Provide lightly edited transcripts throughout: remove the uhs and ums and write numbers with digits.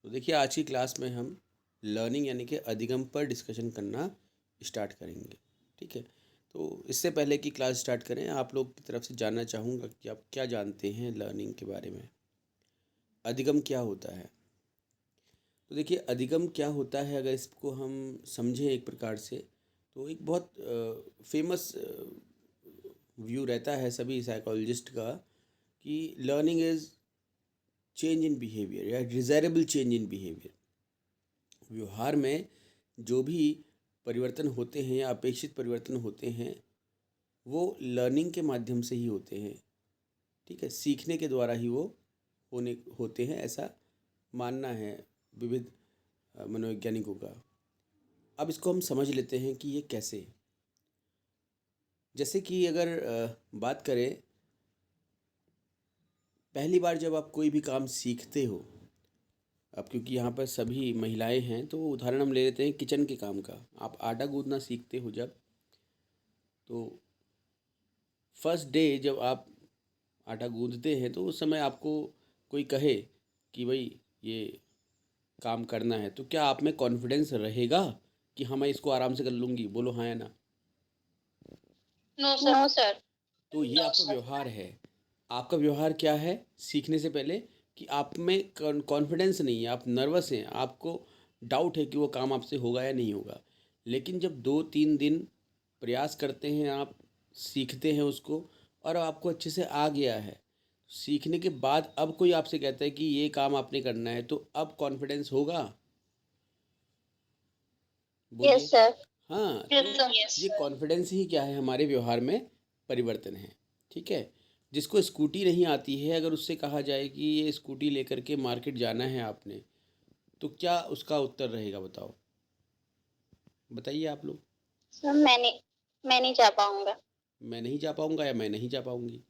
तो देखिए आज की क्लास में हम लर्निंग यानी कि अधिगम पर डिस्कशन करना स्टार्ट करेंगे। ठीक है। तो इससे पहले कि क्लास स्टार्ट करें आप लोग की तरफ से जानना चाहूँगा कि आप क्या जानते हैं लर्निंग के बारे में। अधिगम क्या होता है? तो देखिए अधिगम क्या होता है अगर इसको हम समझें एक प्रकार से, तो एक बहुत फेमस व्यू रहता है सभी साइकोलॉजिस्ट का कि learning is change in behaviour या डिज़ायरेबल चेंज इन बिहेवियर। व्यवहार में जो भी परिवर्तन होते हैं या अपेक्षित परिवर्तन होते हैं वो लर्निंग के माध्यम से ही होते हैं। ठीक है, सीखने के द्वारा ही वो होने होते हैं, ऐसा मानना है विविध मनोवैज्ञानिकों का। अब इसको हम समझ लेते हैं कि ये कैसे। जैसे कि अगर बात करें, पहली बार जब आप कोई भी काम सीखते हो, अब क्योंकि यहाँ पर सभी महिलाएं हैं तो उदाहरण हम ले लेते हैं किचन के काम का। आप आटा गूंदना सीखते हो जब, तो फर्स्ट डे जब आप आटा गूंदते हैं तो उस समय आपको कोई कहे कि भाई ये काम करना है, तो क्या आप में कॉन्फिडेंस रहेगा कि हाँ मैं इसको आराम से कर लूँगी? बोलो हाँ या ना। No sir. No sir. तो ये आपका व्यवहार है। आपका व्यवहार क्या है सीखने से पहले कि आप में कॉन्फिडेंस नहीं है, आप नर्वस हैं, आपको डाउट है कि वो काम आपसे होगा या नहीं होगा। लेकिन जब 2-3 दिन प्रयास करते हैं, आप सीखते हैं उसको और आपको अच्छे से आ गया है, सीखने के बाद अब कोई आपसे कहता है कि ये काम आपने करना है, तो अब कॉन्फिडेंस होगा? बोलिए। Yes sir. हाँ, यस तो सर। ये कॉन्फिडेंस ही क्या है, हमारे व्यवहार में परिवर्तन है। ठीक है। जिसको स्कूटी नहीं आती है, अगर उससे कहा जाए कि ये स्कूटी लेकर के मार्केट जाना है आपने, तो क्या उसका उत्तर रहेगा? बताओ, बताइए आप लोग। सर मैं नहीं जा पाऊंगा। मैं नहीं जा पाऊंगा या मैं नहीं जा पाऊंगी।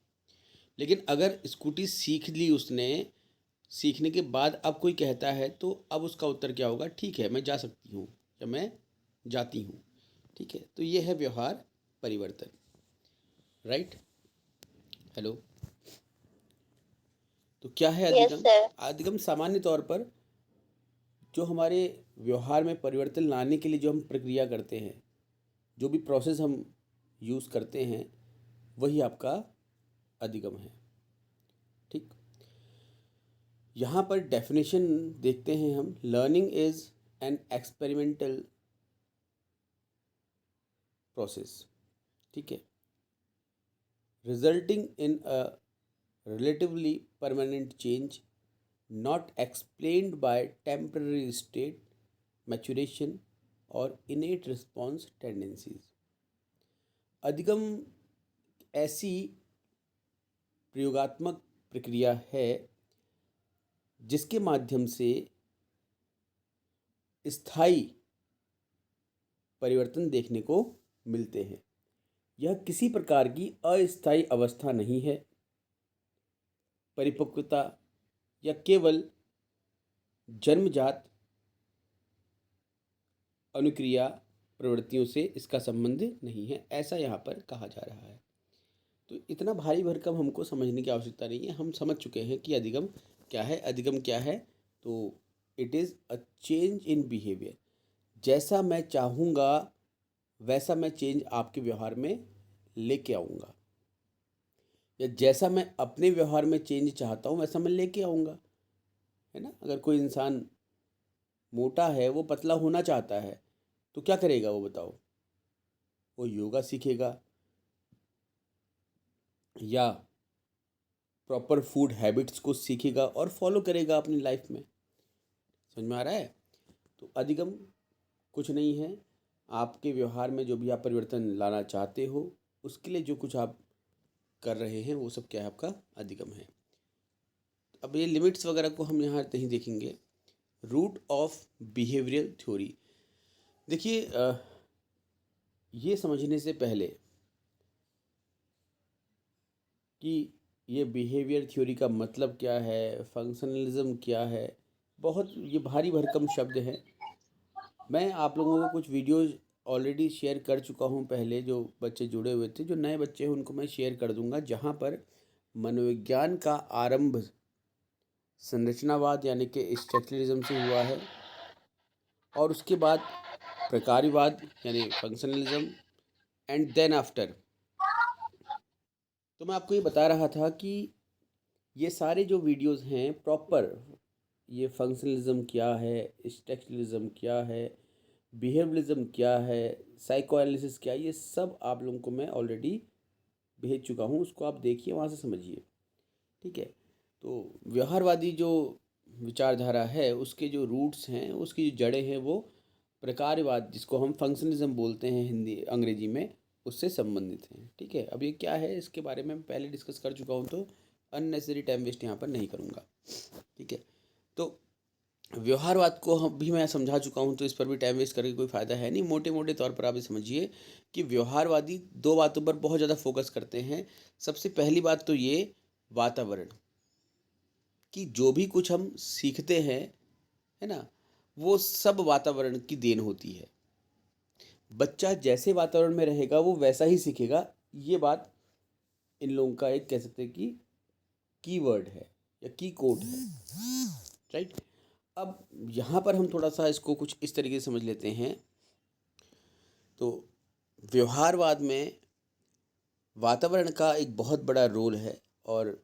लेकिन अगर स्कूटी सीख ली उसने, सीखने के बाद अब कोई कहता है, तो अब उसका उत्तर क्या होगा? ठीक है, मैं जा सकती हूँ या मैं जाती हूँ। ठीक है, तो ये है व्यवहार परिवर्तन। राइट। हेलो। तो क्या है यस अधिगम? सर। अधिगम सामान्य तौर पर जो हमारे व्यवहार में परिवर्तन लाने के लिए जो हम प्रक्रिया करते हैं, जो भी प्रोसेस हम यूज़ करते हैं, वही आपका अधिगम है। ठीक। यहाँ पर डेफिनेशन देखते हैं हम। Learning is an experimental process. ठीक है। Resulting in a relatively permanent change, not explained by temporary state, maturation or innate response tendencies। अधिगम ऐसी प्रयोगात्मक प्रक्रिया है जिसके माध्यम से स्थायी परिवर्तन देखने को मिलते हैं। यह किसी प्रकार की अस्थायी अवस्था नहीं है, परिपक्वता या केवल जन्मजात अनुक्रिया प्रवृत्तियों से इसका संबंध नहीं है, ऐसा यहाँ पर कहा जा रहा है। तो इतना भारी भरकम हमको समझने की आवश्यकता नहीं है, हम समझ चुके हैं कि अधिगम क्या है। अधिगम क्या है? तो it is a change in behaviour. जैसा मैं चाहूँगा वैसा मैं चेंज आपके व्यवहार में लेके आऊँगा, या जैसा मैं अपने व्यवहार में चेंज चाहता हूँ वैसा मैं लेके आऊँगा। है ना? अगर कोई इंसान मोटा है, वो पतला होना चाहता है, तो क्या करेगा वो बताओ? वो योगा सीखेगा या प्रॉपर फूड हैबिट्स को सीखेगा और फॉलो करेगा अपनी लाइफ में। समझ में आ रहा है? तो अधिगम कुछ नहीं है, आपके व्यवहार में जो भी आप परिवर्तन लाना चाहते हो उसके लिए जो कुछ आप कर रहे हैं वो सब क्या है? आपका अधिगम है। अब ये लिमिट्स वगैरह को हम यहाँ नहीं देखेंगे। Root of behavioural theory. देखिए ये समझने से पहले कि ये बिहेवियर थ्योरी का मतलब क्या है, फंक्शनलिज्म क्या है, बहुत ये भारी भरकम शब्द हैं। मैं आप लोगों को कुछ वीडियोज़ ऑलरेडी शेयर कर चुका हूँ पहले, जो बच्चे जुड़े हुए थे, जो नए बच्चे हैं उनको मैं शेयर कर दूँगा, जहाँ पर मनोविज्ञान का आरंभ संरचनावाद यानी कि स्ट्रक्चरलिज्म से हुआ है, और उसके बाद प्रकार्यवाद यानी फंक्शनलिज्म, एंड देन आफ्टर। तो मैं आपको ये बता रहा था कि ये सारे जो वीडियोस हैं प्रॉपर, ये फंक्शनलिज्म क्या है, स्ट्रक्चरलिज्म क्या है, बिहेवियरलिज्म क्या है, साइकोएनालिसिस क्या है, ये सब आप लोगों को मैं ऑलरेडी भेज चुका हूँ। उसको आप देखिए, वहाँ से समझिए, ठीक है। तो व्यवहारवादी जो विचारधारा है, उसके जो रूट्स हैं, उसकी जो जड़ें हैं, वो प्रकार्यवाद, जिसको हम फंक्शनलिज्म बोलते हैं हिंदी अंग्रेजी में, उससे संबंधित हैं, ठीक है। अब ये क्या है, इसके बारे में मैं पहले डिस्कस कर चुका हूँ, तो अननेसेसरी टाइम वेस्ट यहाँ पर नहीं करूँगा, ठीक है। तो व्यवहारवाद को हम भी मैं समझा चुका हूँ, तो इस पर भी टाइम वेस्ट करके कोई फ़ायदा है नहीं। मोटे मोटे तौर पर आप ये समझिए कि व्यवहारवादी दो बातों पर बहुत ज़्यादा फोकस करते हैं। सबसे पहली बात तो ये वातावरण, कि जो भी कुछ हम सीखते हैं, है ना, वो सब वातावरण की देन होती है। बच्चा जैसे वातावरण में रहेगा वो वैसा ही सीखेगा। ये बात इन लोगों का एक कह सकते हैं कि कीवर्ड है या की कोड है, राइट। अब यहाँ पर हम थोड़ा सा इसको कुछ इस तरीके से समझ लेते हैं। तो व्यवहारवाद में वातावरण का एक बहुत बड़ा रोल है, और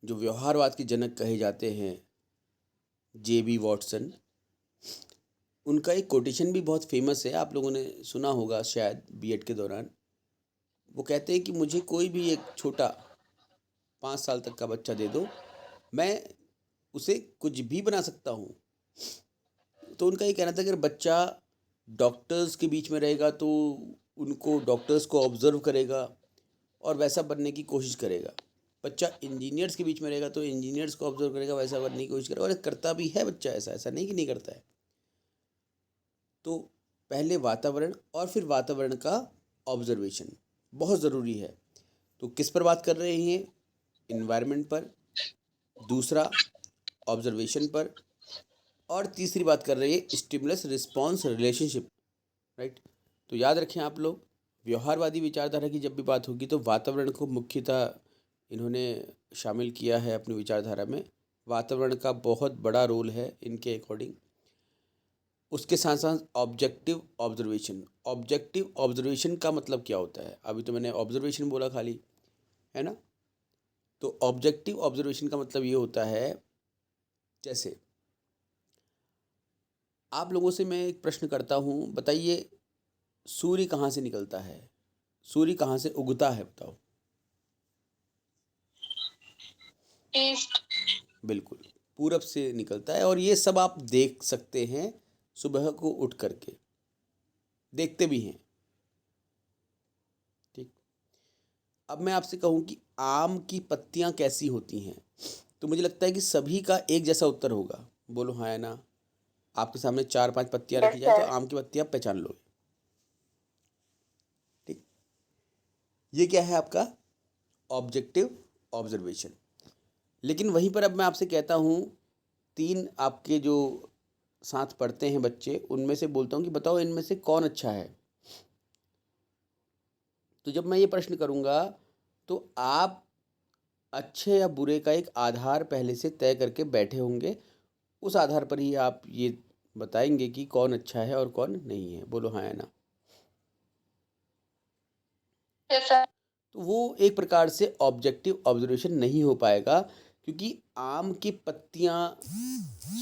जो व्यवहारवाद के जनक कहे जाते हैं जे.बी. वॉटसन, उनका एक कोटेशन भी बहुत फेमस है, आप लोगों ने सुना होगा शायद बीएड के दौरान। वो कहते हैं कि मुझे कोई भी एक छोटा 5 साल तक का बच्चा दे दो, मैं उसे कुछ भी बना सकता हूँ। तो उनका ये कहना था कि अगर बच्चा डॉक्टर्स के बीच में रहेगा तो उनको डॉक्टर्स को ऑब्जर्व करेगा और वैसा बनने की कोशिश करेगा। बच्चा इंजीनियर्स के बीच में रहेगा तो इंजीनियर्स को ऑब्जर्व करेगा, वैसा बनने की कोशिश करेगा, और करता भी है बच्चा, ऐसा ऐसा नहीं कि नहीं करता है। तो पहले वातावरण और फिर वातावरण का ऑब्जर्वेशन बहुत ज़रूरी है। तो किस पर बात कर रहे हैं? इन्वायरमेंट पर, दूसरा ऑब्जर्वेशन पर, और तीसरी बात कर रहे हैं स्टिमुलस रिस्पॉन्स रिलेशनशिप, राइट। तो याद रखें आप लोग, व्यवहारवादी विचारधारा की जब भी बात होगी तो वातावरण को मुख्यतः इन्होंने शामिल किया है अपनी विचारधारा में। वातावरण का बहुत बड़ा रोल है इनके अकॉर्डिंग। उसके साथ साथ ऑब्जेक्टिव ऑब्जर्वेशन। ऑब्जेक्टिव ऑब्जर्वेशन का मतलब क्या होता है? अभी तो मैंने ऑब्जर्वेशन बोला खाली, है ना। तो ऑब्जेक्टिव ऑब्जर्वेशन का मतलब ये होता है, जैसे आप लोगों से मैं एक प्रश्न करता हूँ, बताइए सूर्य कहाँ से निकलता है, सूर्य कहाँ से उगता है, बताओ। ईस्ट। बिल्कुल, पूरब से निकलता है, और ये सब आप देख सकते हैं सुबह को उठ करके, देखते भी हैं, ठीक। अब मैं आपसे कहूँ कि आम की पत्तियाँ कैसी होती हैं, तो मुझे लगता है कि सभी का एक जैसा उत्तर होगा। बोलो हाँ या ना। आपके सामने 4-5 पत्तियाँ रखी जाए तो आम की पत्ती आप पहचान लोगे, ठीक। ये क्या है आपका ऑब्जेक्टिव ऑब्जर्वेशन। लेकिन वहीं पर अब मैं आपसे कहता हूँ, 3 आपके जो साथ पढ़ते हैं बच्चे, उनमें से बोलता हूँ कि बताओ इनमें से कौन अच्छा है। तो जब मैं ये प्रश्न करूँगा तो आप अच्छे या बुरे का एक आधार पहले से तय करके बैठे होंगे। उस आधार पर ही आप ये बताएंगे कि कौन अच्छा है और कौन नहीं है। बोलो हाँ या ना। तो वो एक प्रकार से ऑब्जेक्टिव ऑब्जर्वेशन नहीं हो पाएगा, क्योंकि आम की पत्तियाँ,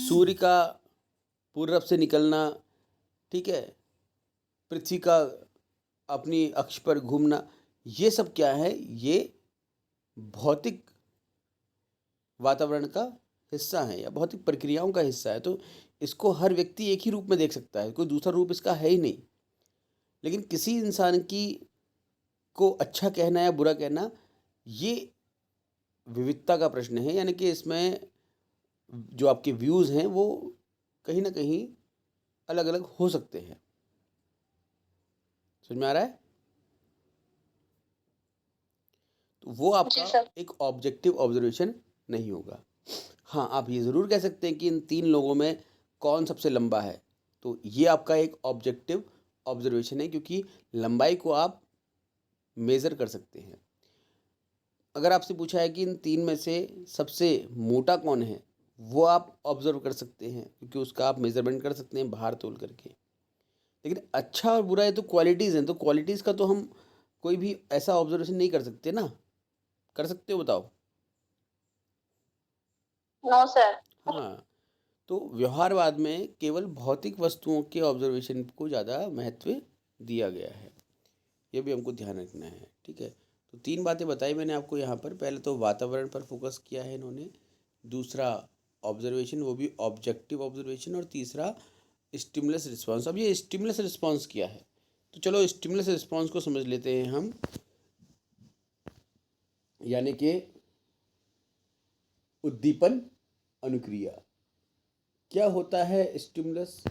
सूर्य का पूरब से निकलना, ठीक है, पृथ्वी का अपनी अक्ष पर घूमना, ये सब क्या है? ये भौतिक वातावरण का हिस्सा है या भौतिक प्रक्रियाओं का हिस्सा है। तो इसको हर व्यक्ति एक ही रूप में देख सकता है, कोई दूसरा रूप इसका है ही नहीं। लेकिन किसी इंसान की को अच्छा कहना या बुरा कहना, ये विविधता का प्रश्न है, यानी कि इसमें जो आपके व्यूज़ हैं वो कहीं ना कहीं अलग अलग हो सकते हैं। समझ में आ रहा है? तो वो आपका एक ऑब्जेक्टिव ऑब्जर्वेशन नहीं होगा। हाँ, आप ये ज़रूर कह सकते हैं कि इन 3 लोगों में कौन सबसे लंबा है, तो ये आपका एक ऑब्जेक्टिव ऑब्जर्वेशन है, क्योंकि लंबाई को आप मेज़र कर सकते हैं। अगर आपसे पूछा है कि इन तीन में से सबसे मोटा कौन है, वो आप ऑब्जर्व कर सकते हैं क्योंकि उसका आप मेजरमेंट कर सकते हैं बाहर तोल करके। लेकिन अच्छा और बुरा ये तो क्वालिटीज़ हैं, तो क्वालिटीज़ का तो हम कोई भी ऐसा ऑब्जर्वेशन नहीं कर सकते ना। कर सकते हो बताओ? No sir. हाँ, तो व्यवहारवाद में केवल भौतिक वस्तुओं के ऑब्जर्वेशन को ज़्यादा महत्व दिया गया है। ये भी हमको ध्यान रखना है, ठीक है। तो तीन बातें बताई मैंने आपको यहाँ पर। पहले तो वातावरण पर फोकस किया है इन्होंने, दूसरा ऑब्जर्वेशन वो भी ऑब्जेक्टिव ऑब्जर्वेशन, और तीसरा स्टिमुलस रिस्पांस। अब ये स्टिमुलस रिस्पांस क्या है, तो चलो स्टिमुलस रिस्पांस को समझ लेते हैं हम। यानी कि उद्दीपन अनुक्रिया। क्या होता है स्टिमुलस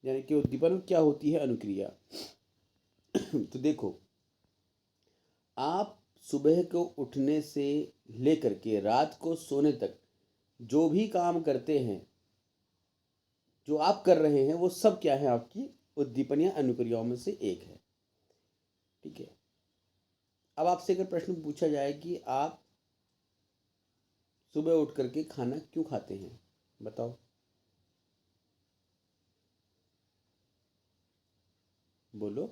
यानी कि उद्दीपन, और क्या होती है अनुक्रिया? तो देखो, आप सुबह को उठने से लेकर के रात को सोने तक जो भी काम करते हैं, जो आप कर रहे हैं, वो सब क्या है? आपकी उद्दीपन या अनुक्रियाओं में से एक है, ठीक है। अब आपसे अगर प्रश्न पूछा जाए कि आप सुबह उठ करके खाना क्यों खाते हैं, बताओ। बोलो,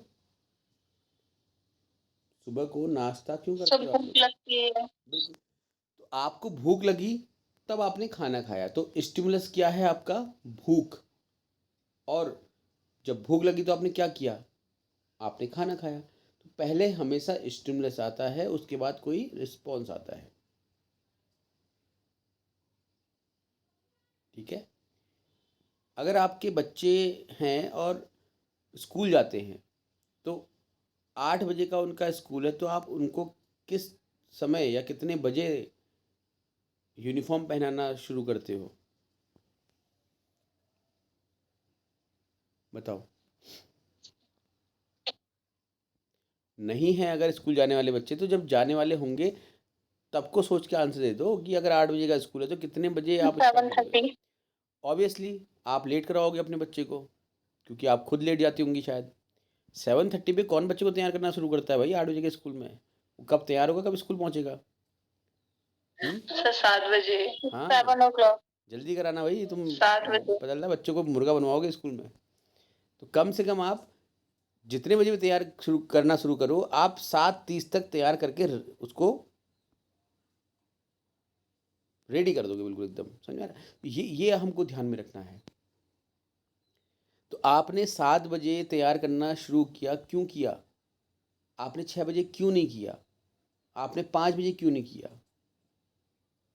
सुबह को नाश्ता क्यों सब करते हो आप भूख लोग? लगती है। बिल्कुल। तो आपको भूख लगी, तब आपने खाना खाया, तो स्टिमुलस क्या है आपका? भूख। और जब भूख लगी तो आपने क्या किया? आपने खाना खाया। तो पहले हमेशा स्टिमुलस आता है, उसके बाद कोई रिस्पॉन्स आता है, ठीक है। अगर आपके बच्चे हैं और स्कूल जाते हैं, तो 8 बजे का उनका स्कूल है, तो आप उनको किस समय या कितने बजे यूनिफॉर्म पहनाना शुरू करते हो, बताओ। नहीं है अगर स्कूल जाने वाले बच्चे, तो जब जाने वाले होंगे तब को सोच के आंसर दे दो कि अगर 8 बजे का स्कूल है तो कितने बजे आप स्टार्ट सेवन करोगे। थर्टी ऑब्वियसली आप लेट कराओगे अपने बच्चे को, क्योंकि आप खुद लेट जाती होंगी शायद। 7:30 पे कौन बच्चे को तैयार करना शुरू करता है भाई 8 बजे के स्कूल में? वो कब तैयार होगा, कब स्कूल पहुंचेगा? सर 7 बजे। हाँ, 7 o'clock। जल्दी कराना भाई तुम। 7 बजे। पता चला बच्चों को मुर्गा बनवाओगे स्कूल में। तो कम से कम आप जितने बजे भी तैयार शुरू करना शुरू करो, आप 7:30 तक तैयार करके उसको रेडी कर दोगे, बिल्कुल एकदम। समझ में आ रहा है? ये हमको ध्यान में रखना है। तो आपने 7 बजे तैयार करना शुरू किया, क्यों किया? आपने 6 बजे क्यों नहीं किया? आपने 5 बजे क्यों नहीं किया?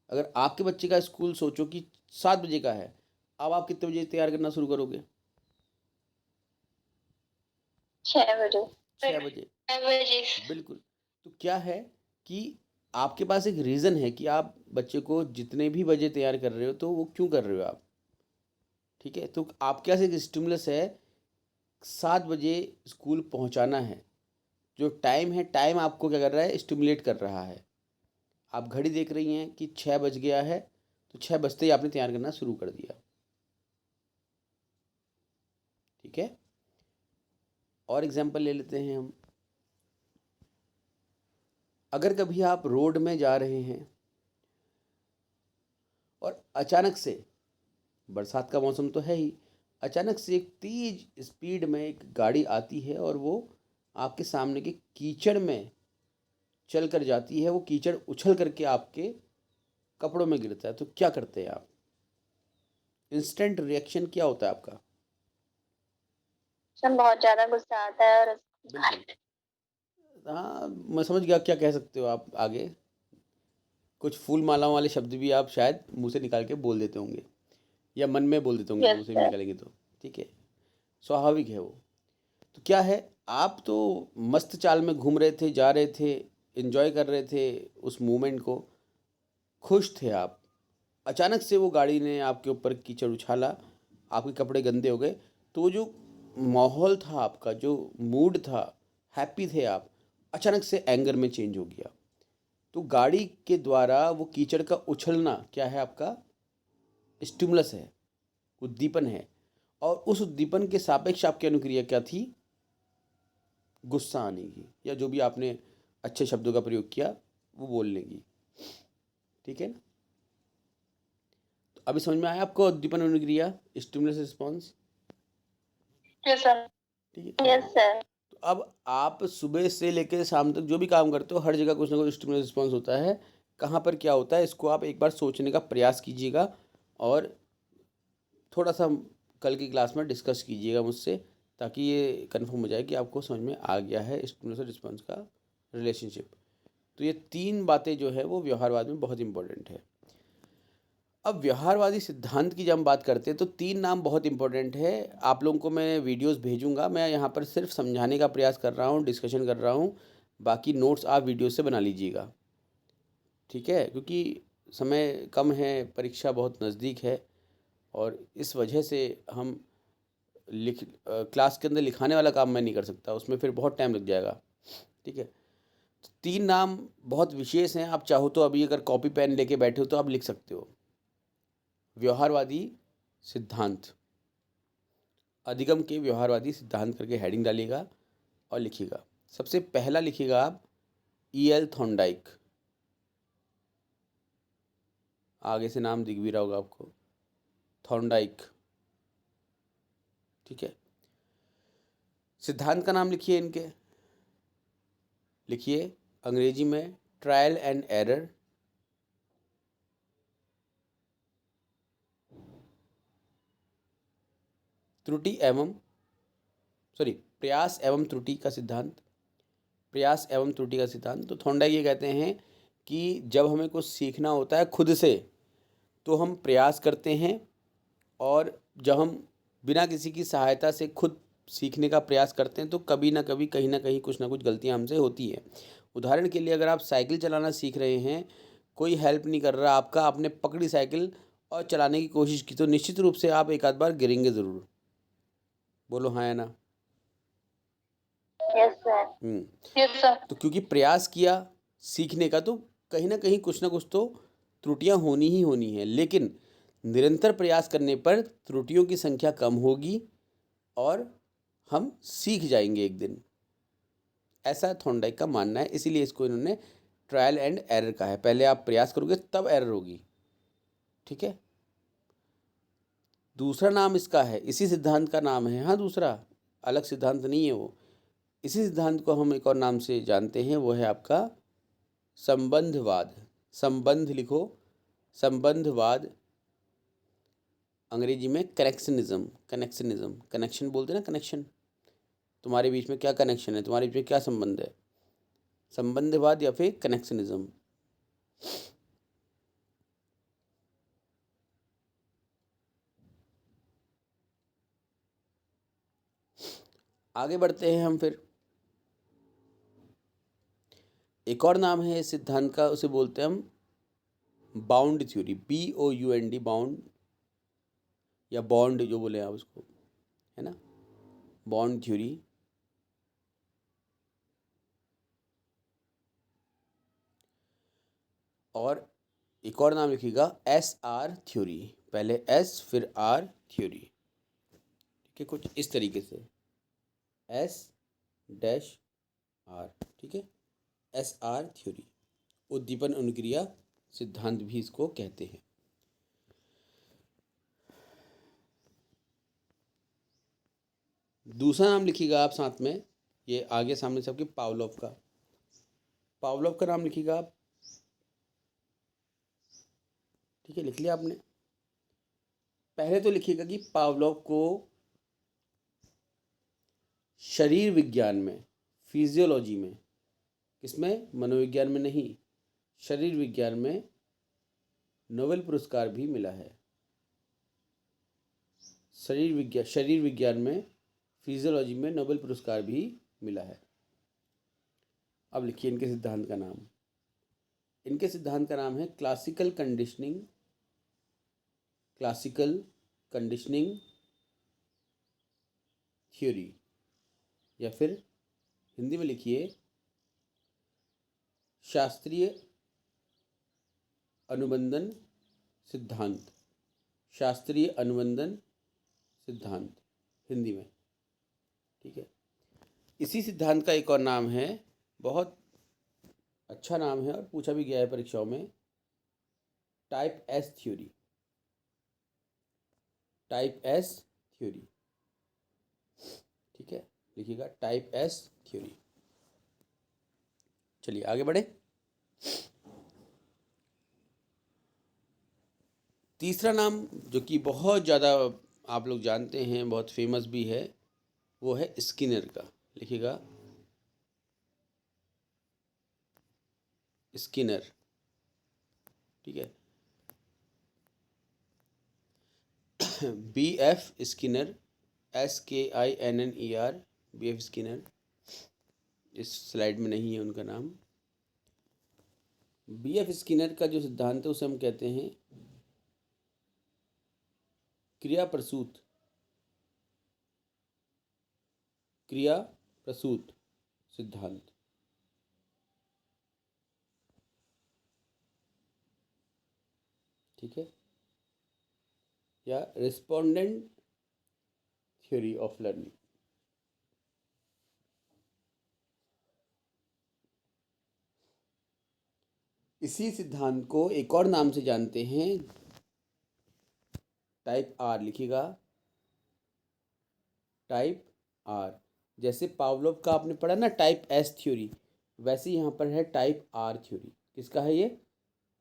अगर आपके बच्चे का स्कूल सोचो कि 7 बजे का है, अब आप कितने बजे तैयार करना शुरू करोगे? 6 बजे। 6 बजे। 6 बजे। बिल्कुल। तो क्या है कि आपके पास एक रीज़न है कि आप बच्चे को जितने भी बजे तैयार कर रहे हो, तो वो क्यों कर रहे हो आप, ठीक है। तो आपके पास एक स्टिमुलस है, 7 बजे स्कूल पहुंचाना है। जो टाइम है, टाइम आपको क्या कर रहा है? स्टिमुलेट कर रहा है। आप घड़ी देख रही हैं कि 6 बज गया है, तो 6 बजते ही आपने तैयार करना शुरू कर दिया, ठीक है। और एग्जांपल ले लेते हैं हम। अगर कभी आप रोड में जा रहे हैं और अचानक से, बरसात का मौसम तो है ही, अचानक से एक तेज स्पीड में एक गाड़ी आती है और वो आपके सामने के कीचड़ में चल कर जाती है, वो कीचड़ उछल करके आपके कपड़ों में गिरता है, तो क्या करते हैं आप? इंस्टेंट रिएक्शन क्या होता है आपका? सर बहुत ज्यादा गुस्सा आता है और बिल्कुल। हाँ, मैं समझ गया क्या कह सकते हो आप आगे। कुछ फूल मालाओं वाले शब्द भी आप शायद मुंह से निकाल के बोल देते होंगे, या मन में बोल देते होंगे यस मुंह से भी सर। निकालेंगे तो, ठीक है। स्वाभाविक है वो। तो क्या है, आप तो मस्त चाल में घूम रहे थे, जा रहे थे, एंजॉय कर रहे थे उस मोमेंट को, खुश थे आप। अचानक से वो गाड़ी ने आपके ऊपर कीचड़ उछाला, आपके कपड़े गंदे हो गए, तो जो माहौल था आपका, जो मूड था, हैप्पी थे आप, अचानक से एंगर में चेंज हो गया। तो गाड़ी के द्वारा वो कीचड़ का उछलना क्या है? आपका स्टिमुलस है, उद्दीपन है। और उस उद्दीपन के सापेक्ष आपकी अनुक्रिया क्या थी? गुस्सा आने की, या जो भी आपने अच्छे शब्दों का प्रयोग किया वो बोलने की। ठीक है ना। तो अभी समझ में आया आपको उद्दीपन अनुक्रिया, स्टिमुलस रिस्पॉन्स? Yes sir. ठीक है। Yes sir. तो अब आप सुबह से लेकर शाम तक जो भी काम करते हो, हर जगह कुछ ना कुछ स्टिमुलस रिस्पॉन्स होता है। कहाँ पर क्या होता है, इसको आप एक बार सोचने का प्रयास कीजिएगा और थोड़ा सा कल की क्लास में डिस्कस कीजिएगा मुझसे, ताकि ये कंफर्म हो जाए कि आपको समझ में आ गया है स्टिमुलस और रिस्पॉन्स का रिलेशनशिप। तो ये 3 बातें जो है वो व्यवहारवाद में बहुत इंपॉर्टेंट है। अब व्यवहारवादी सिद्धांत की जब हम बात करते हैं तो 3 नाम बहुत इंपॉर्टेंट है। आप लोगों को मैं वीडियोस भेजूंगा, मैं यहाँ पर सिर्फ समझाने का प्रयास कर रहा हूँ, डिस्कशन कर रहा हूँ। बाकी नोट्स आप वीडियो से बना लीजिएगा, ठीक है, क्योंकि समय कम है, परीक्षा बहुत नज़दीक है और इस वजह से हम क्लास के अंदर लिखाने वाला काम मैं नहीं कर सकता, उसमें फिर बहुत टाइम लग जाएगा, ठीक है। तो 3 नाम बहुत विशेष हैं, आप चाहो तो अभी अगर कॉपी पेन लेके बैठे हो तो आप लिख सकते हो। व्यवहारवादी सिद्धांत, अधिगम के व्यवहारवादी सिद्धांत करके हेडिंग डालिएगा और लिखिएगा। सबसे पहला लिखिएगा आप E.L. थॉर्नडाइक, आगे से नाम दिख भी रहा होगा आपको, थॉर्नडाइक, ठीक है। सिद्धांत का नाम लिखिए इनके, लिखिए अंग्रेजी में ट्रायल एंड एरर, त्रुटि एवं प्रयास एवं त्रुटि का सिद्धांत, प्रयास एवं त्रुटि का सिद्धांत। तो थॉर्नडाइक ये कहते हैं कि जब हमें कुछ सीखना होता है खुद से तो हम प्रयास करते हैं, और जब हम बिना किसी की सहायता से खुद सीखने का प्रयास करते हैं तो कभी ना कभी कहीं ना कहीं कुछ ना कुछ गलतियां हमसे होती हैं। उदाहरण के लिए अगर आप साइकिल चलाना सीख रहे हैं, कोई हेल्प नहीं कर रहा आपका, आपने पकड़ी साइकिल और चलाने की कोशिश की, तो निश्चित रूप से आप एक आध बार गिरेंगे ज़रूर। बोलो हाँ या ना। Yes sir. Yes sir. तो क्योंकि प्रयास किया सीखने का, तो कहीं ना कहीं कुछ ना कुछ तो त्रुटियां होनी ही होनी है, लेकिन निरंतर प्रयास करने पर त्रुटियों की संख्या कम होगी और हम सीख जाएंगे एक दिन, ऐसा थॉर्नडाइक का मानना है। इसीलिए इसको इन्होंने ट्रायल एंड एरर कहा है। पहले आप प्रयास करोगे तब एरर होगी, ठीक है। दूसरा नाम इसका है, इसी सिद्धांत का नाम है, हाँ दूसरा अलग सिद्धांत नहीं है वो, इसी सिद्धांत को हम एक और नाम से जानते हैं, वो है आपका संबंधवाद। संबंध लिखो, संबंधवाद, अंग्रेजी में कनेक्शनिज्म, कनेक्शनिज्म, कनेक्शन बोलते हैं ना, कनेक्शन, तुम्हारे बीच में क्या कनेक्शन है, तुम्हारे बीच में क्या संबंध है, संबंधवाद या फिर कनेक्शनिज्म। आगे बढ़ते हैं हम फिर। एक और नाम है इस सिद्धांत का, उसे बोलते हैं हम बाउंड थ्योरी, BOUND, बाउंड या बॉन्ड जो बोले आप उसको, है ना, बॉन्ड थ्योरी। और एक और नाम लिखिएगा SR थ्योरी, पहले S फिर R थ्योरी, ठीक है, कुछ इस तरीके से S-R, ठीक है, SR थ्योरी, उद्दीपन अनुक्रिया सिद्धांत भी इसको कहते हैं। दूसरा नाम लिखिएगा आप साथ में, ये आगे सामने सबके पावलोव का, पावलोव का नाम लिखिएगा आप, ठीक है, लिख लिया आपने। पहले तो लिखिएगा कि पावलोव को शरीर विज्ञान में, फिजियोलॉजी में, किसमें, मनोविज्ञान में नहीं, शरीर विज्ञान में नोबेल पुरस्कार भी मिला है। शरीर विज्ञान में, फिजियोलॉजी में नोबेल पुरस्कार भी मिला है। अब लिखिए इनके सिद्धांत का नाम, इनके सिद्धांत का नाम है classical conditioning, classical conditioning theory, या फिर हिंदी में लिखिए शास्त्रीय अनुबंधन सिद्धांत, शास्त्रीय अनुबंधन सिद्धांत हिंदी में, ठीक है। इसी सिद्धांत का एक और नाम है, बहुत अच्छा नाम है और पूछा भी गया है परीक्षाओं में। Type S theory, type S theory, ठीक है, लिखिएगा टाइप एस थ्योरी। चलिए आगे बढ़े। तीसरा नाम जो कि बहुत ज़्यादा आप लोग जानते हैं, बहुत फेमस भी है, वो है स्किनर का। लिखिएगा स्किनर, ठीक है, B F Skinner, SKINNER, B F Skinner. इस स्लाइड में नहीं है उनका नाम। बी एफ स्किनर का जो सिद्धांत है उसे हम कहते हैं क्रिया प्रसूत, क्रिया प्रसूत सिद्धांत, ठीक है, या रिस्पोंडेंट थ्योरी ऑफ लर्निंग। इसी सिद्धांत को एक और नाम से जानते हैं, टाइप आर। लिखिएगा टाइप आर। जैसे पावलोव का आपने पढ़ा ना टाइप एस थ्योरी, वैसे यहाँ पर है टाइप आर थ्योरी। किसका है ये?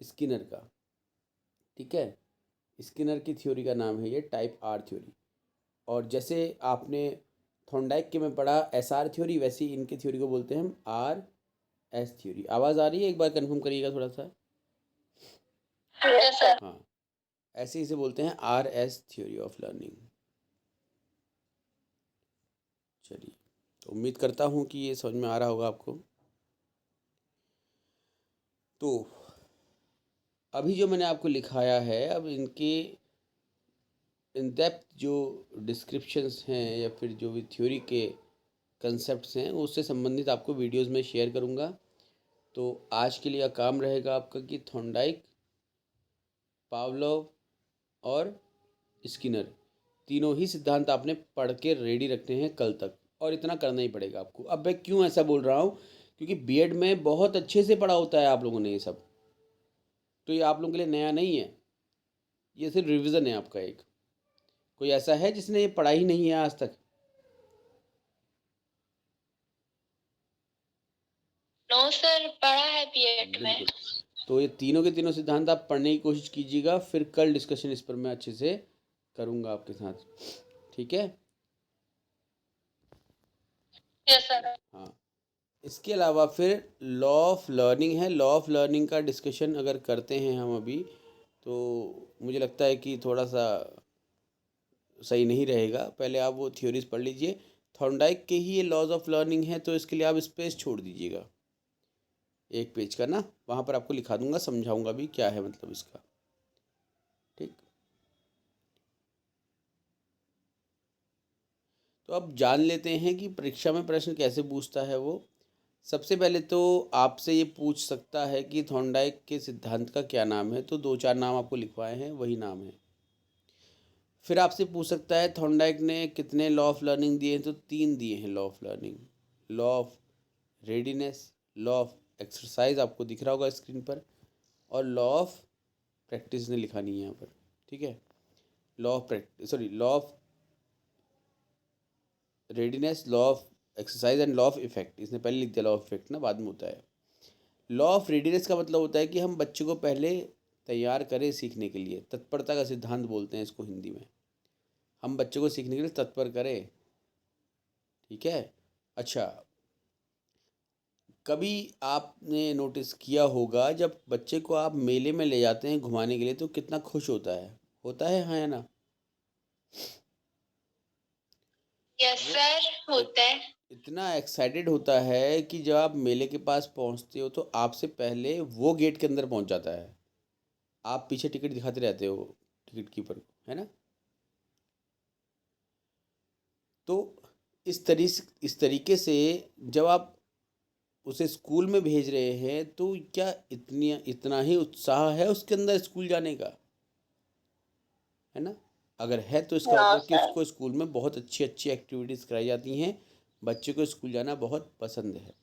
स्किनर का, ठीक है, स्किनर की थ्योरी का नाम है ये टाइप आर थ्योरी। और जैसे आपने थॉर्नडाइक के में पढ़ा एस आर थ्योरी, वैसे ही इनकी थ्योरी को बोलते हैं हम आर एस थ्योरी। आवाज़ आ रही है? एक बार कंफर्म करिएगा थोड़ा सा। Yes sir. हाँ, ऐसे ही इसे बोलते हैं R S theory of learning. चलिए, तो उम्मीद करता हूँ कि ये समझ में आ रहा होगा आपको। तो अभी जो मैंने आपको लिखाया है, अब इनके इन डेप्थ जो डिस्क्रिप्शंस हैं या फिर जो भी थ्योरी के कंसेप्ट्स हैं, उससे संबंधित आपको वीडियोस में शेयर करूँगा। तो आज के लिए काम रहेगा आपका कि थॉर्नडाइक, पावलोव और स्किनर तीनों ही सिद्धांत आपने पढ़ के रेडी रखने हैं कल तक, और इतना करना ही पड़ेगा आपको। अब मैं क्यों ऐसा बोल रहा हूँ? क्योंकि बीएड में बहुत अच्छे से पढ़ा होता है आप लोगों ने ये सब, तो ये आप लोगों के लिए नया नहीं है, ये सिर्फ रिवीजन है आपका एक। कोई ऐसा है जिसने ये पढ़ा ही नहीं है आज तक? नो सर, पढ़ा है बीएड में। बिल्कुल। तो ये तीनों के तीनों सिद्धांत आप पढ़ने की कोशिश कीजिएगा, फिर कल डिस्कशन इस पर मैं अच्छे से करूँगा आपके साथ, ठीक है? Yes sir. हाँ, इसके अलावा फिर लॉ ऑफ लर्निंग है। लॉ ऑफ लर्निंग का डिस्कशन अगर करते हैं हम अभी, तो मुझे लगता है कि थोड़ा सा सही नहीं रहेगा। पहले आप वो थ्योरीज पढ़ लीजिए। थॉर्नडाइक के ही ये लॉज ऑफ लर्निंग है, तो इसके लिए आप स्पेस छोड़ दीजिएगा एक पेज का ना, वहाँ पर आपको लिखा दूंगा, समझाऊंगा भी क्या है मतलब इसका, ठीक। तो अब जान लेते हैं कि परीक्षा में प्रश्न कैसे पूछता है वो। सबसे पहले तो आपसे ये पूछ सकता है कि थॉर्नडाइक के सिद्धांत का क्या नाम है, तो दो चार नाम आपको लिखवाए हैं, वही नाम है। फिर आपसे पूछ सकता है थॉर्नडाइक ने कितने लॉ ऑफ लर्निंग दिए हैं, तो 3 दिए हैं law of learning. Law of readiness, law of exercise आपको दिख रहा होगा स्क्रीन पर, और लॉ ऑफ प्रैक्टिस ने लिखा नहीं है यहाँ पर, ठीक है। Law of practice, sorry, law of readiness, law of exercise and law of effect, इसने पहले लिख दिया लॉ ऑफ इफेक्ट ना, बाद में होता है। लॉ ऑफ रेडीनेस का मतलब होता है कि हम बच्चे को पहले तैयार करें सीखने के लिए, तत्परता का सिद्धांत बोलते हैं इसको हिंदी में। हम बच्चे को सीखने के लिए तत्पर करें, ठीक है। अच्छा, कभी आपने नोटिस किया होगा जब बच्चे को आप मेले में ले जाते हैं घुमाने के लिए, तो कितना खुश होता है हाँ या ना? यस सर, होता है। इतना एक्साइटेड होता है कि जब आप मेले के पास पहुंचते हो तो आपसे पहले वो गेट के अंदर पहुंच जाता है, आप पीछे टिकट दिखाते रहते हो टिकट कीपर को, है ना? तो इस तरीके से जब आप उसे स्कूल में भेज रहे हैं, तो क्या इतना ही उत्साह है उसके अंदर स्कूल जाने का, है ना? अगर है तो इसका हाँ मतलब कि सर। उसको स्कूल में बहुत अच्छी अच्छी एक्टिविटीज़ कराई जाती हैं, बच्चे को स्कूल जाना बहुत पसंद है,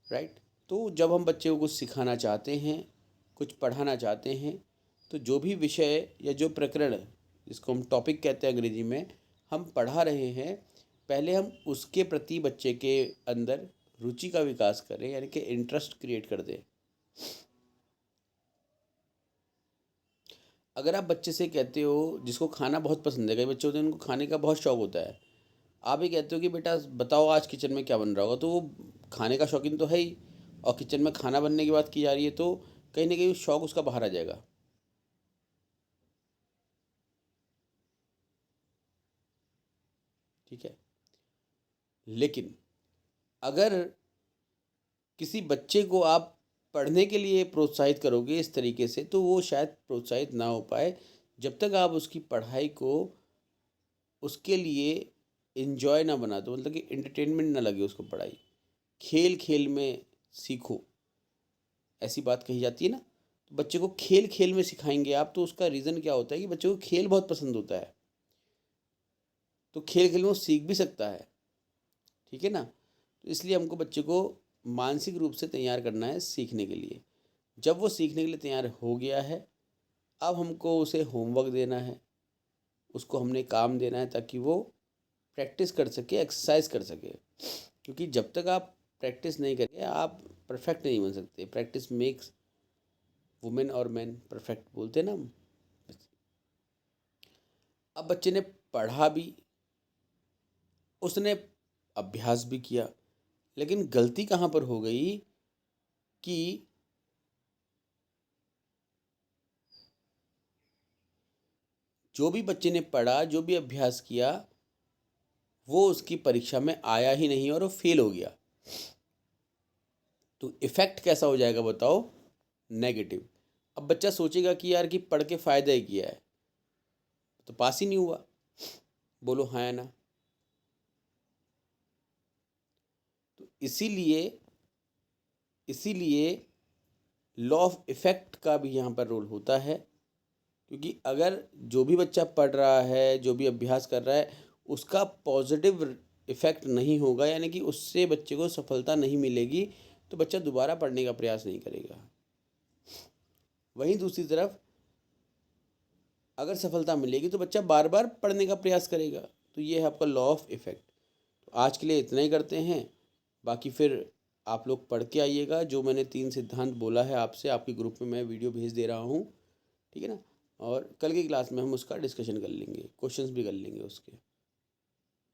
राइट। तो जब हम बच्चे को कुछ सिखाना चाहते हैं, कुछ पढ़ाना चाहते हैं, तो जो भी विषय या जो प्रकरण, जिसको हम टॉपिक कहते हैं अंग्रेजी में, हम पढ़ा रहे हैं, पहले हम उसके प्रति बच्चे के अंदर रुचि का विकास करें, यानी कि इंटरेस्ट क्रिएट कर दें। अगर आप बच्चे से कहते हो, जिसको खाना बहुत पसंद है, कई बच्चे होते हैं उनको खाने का बहुत शौक होता है, आप ही कहते हो कि बेटा बताओ आज किचन में क्या बन रहा होगा, तो वो खाने का शौकीन तो है ही, और किचन में खाना बनने की बात की जा रही है, तो कहीं ना कहीं शौक उसका बाहर आ जाएगा। ठीक है। लेकिन अगर किसी बच्चे को आप पढ़ने के लिए प्रोत्साहित करोगे इस तरीके से, तो वो शायद प्रोत्साहित ना हो पाए जब तक आप उसकी पढ़ाई को उसके लिए इन्जॉय ना बना दो, मतलब कि एंटरटेनमेंट ना लगे उसको पढ़ाई। खेल खेल में सीखो, ऐसी बात कही जाती है ना। तो बच्चे को खेल खेल में सिखाएंगे आप, तो उसका रीज़न क्या होता है कि बच्चे को खेल बहुत पसंद होता है, तो खेल खेल में वो सीख भी सकता है। ठीक है ना। तो इसलिए हमको बच्चे को मानसिक रूप से तैयार करना है सीखने के लिए। जब वो सीखने के लिए तैयार हो गया है, अब हमको उसे होमवर्क देना है, उसको हमने काम देना है, ताकि वो प्रैक्टिस कर सके, एक्सरसाइज कर सके। क्योंकि जब तक आप प्रैक्टिस नहीं करेंगे, आप परफेक्ट नहीं बन सकते। प्रैक्टिस मेक्स वुमेन और मैन परफेक्ट, बोलते हैं ना हम। अब बच्चे ने पढ़ा भी, उसने अभ्यास भी किया, लेकिन गलती कहाँ पर हो गई कि जो भी बच्चे ने पढ़ा, जो भी अभ्यास किया, वो उसकी परीक्षा में आया ही नहीं और वो फेल हो गया। तो इफ़ेक्ट कैसा हो जाएगा बताओ? नेगेटिव। अब बच्चा सोचेगा कि यार कि पढ़ के फ़ायदा ही किया है, तो पास ही नहीं हुआ। बोलो हाँ या ना। तो इसीलिए लॉ ऑफ इफ़ेक्ट का भी यहाँ पर रोल होता है। क्योंकि अगर जो भी बच्चा पढ़ रहा है, जो भी अभ्यास कर रहा है, उसका पॉजिटिव इफ़ेक्ट नहीं होगा, यानी कि उससे बच्चे को सफलता नहीं मिलेगी, तो बच्चा दोबारा पढ़ने का प्रयास नहीं करेगा। वहीं दूसरी तरफ अगर सफलता मिलेगी, तो बच्चा बार बार पढ़ने का प्रयास करेगा। तो ये है आपका लॉ ऑफ इफ़ेक्ट। तो आज के लिए इतना ही करते हैं। बाकी फिर आप लोग पढ़ के आइएगा, जो मैंने 3 सिद्धांत बोला है आपसे, आपके ग्रुप में मैं वीडियो भेज दे रहा हूँ। ठीक है ना। और कल की क्लास में हम उसका डिस्कशन कर लेंगे, क्वेश्चंस भी कर लेंगे उसके।